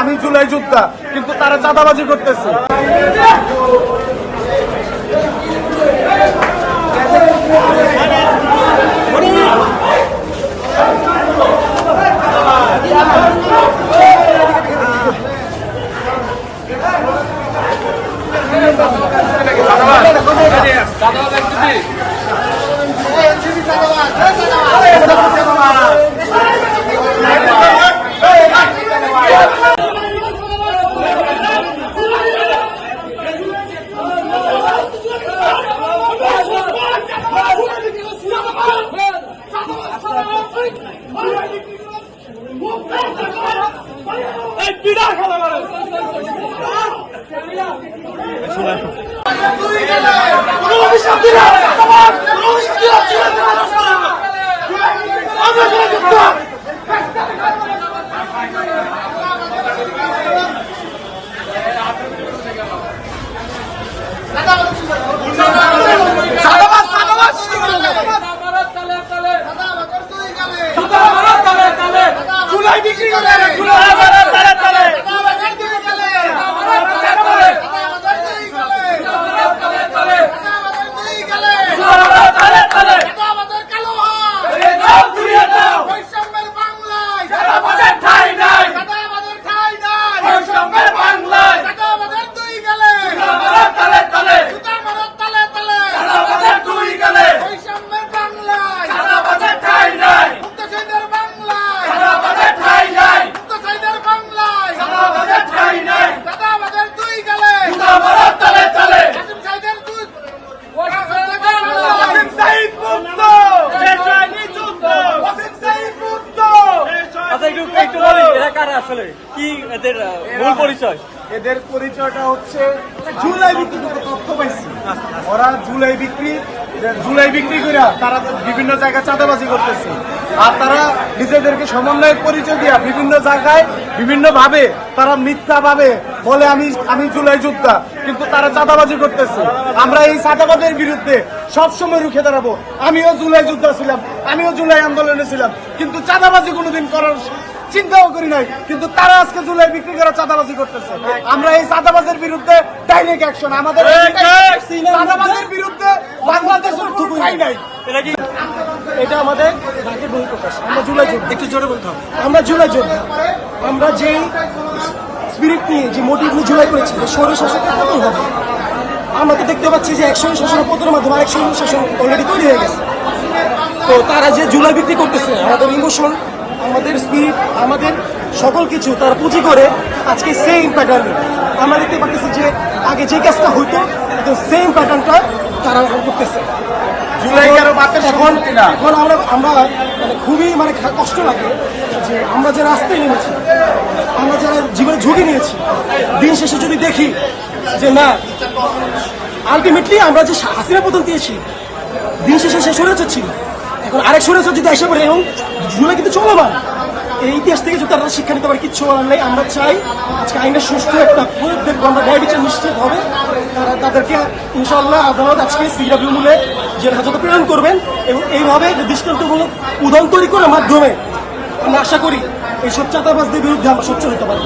আমি জুলাই যোদ্ধা, কিন্তু তারা চাঁদাবাজি করতেছে। এদের পরিচয়টা হচ্ছে জুলাই বিক্রি তথ্য পাইছি, ওরা জুলাই বিক্রি করে তারা বিভিন্ন জায়গায় চাঁদাবাজি করতেছে। আর তারা নিজেদেরকে সমন্বয়ের পরিচয় দিয়া বিভিন্ন জায়গায় বিভিন্ন ভাবে তারা মিথ্যা ভাবে বলে আমি জুলাই যোদ্ধা, কিন্তু তারা চাঁদাবাজি করতেছে। আমরা এই চাঁদাবাজের বিরুদ্ধে সবসময় রুখে দাঁড়াবো। আমিও জুলাই যোদ্ধা ছিলাম, আমিও জুলাই আন্দোলনে ছিলাম, কিন্তু চাঁদাবাজি কোনোদিন করার চিন্তাও করি নাই, কিন্তু তারা আজকে জুলাই বিক্রি করে চাঁদাবাজি করতেছে। আমরা এই চাঁদাবাজের বিরুদ্ধে ডাইরেক্ট অ্যাকশন, আমাদের চাঁদাবাজের বিরুদ্ধে বাংলাদেশের ঠাঁই নাই। এটা আমাদের ডাকের বহিঃপ্রকাশ। আমরা জুলাই যোদ্ধা, একটু জোরে বলতে হবে, আমরা জুলাই যোদ্ধা। আমরা যেই স্পিরিট নিয়ে যে মোটিভ নিয়ে জুলাই করেছি যে স্বৈর শাসকের পতন হবে, আমরা তো দেখতে পাচ্ছি যে এক স্বৈর শাসনের পতনের মাধ্যমে আরেক স্বৈর শাসন অলরেডি তৈরি হয়ে গেছে। তো তারা যে জুলাই বিক্রি করতেছে, আমাদের ইমোশন, আমাদের স্পিরিট, আমাদের সকল কিছু তারা পুঁজি করে আজকে সেম প্যাটার্ন আমরা দেখতে পাচ্ছি যে আগে যে কাজটা হইতো সেম প্যাটার্নটা তারা করতেছে। এখন আমরা মানে খুবই মানে কষ্ট লাগে যে আমরা যে রাস্তায় নেমেছি, আমরা যারা জীবনে ঝুঁকি নিয়েছি, দিন শেষে যদি দেখি যে না আলটিমেটলি আমরা যে হাসিনা পতন দিয়েছি দিন শেষে শেষ হয়ে যাচ্ছি, এখন আরেক সরে যদি এসে পড়ে এবং জুলাই কিন্তু চলমান। এই ইতিহাস থেকে যদি তারা শিক্ষা নিতে পারে কিচ্ছু বলার নেই। আমরা চাই আজকে আইনের সুষ্ঠু একটা প্রয়োগ দেখবো, আমরা ন্যায় বিচার নিশ্চিত হবে। তাদেরকে ইনশাআল্লাহ আদালত আজকে সিডব্লিউ মূলে জেল হাজতে প্রেরণ করবেন এবং এইভাবে দৃষ্টান্তমূলক উদাহরণ তৈরি করার মাধ্যমে আমরা আশা করি এইসব চাঁদাবাজদের বিরুদ্ধে আমরা সোচ্চার হতে পারি।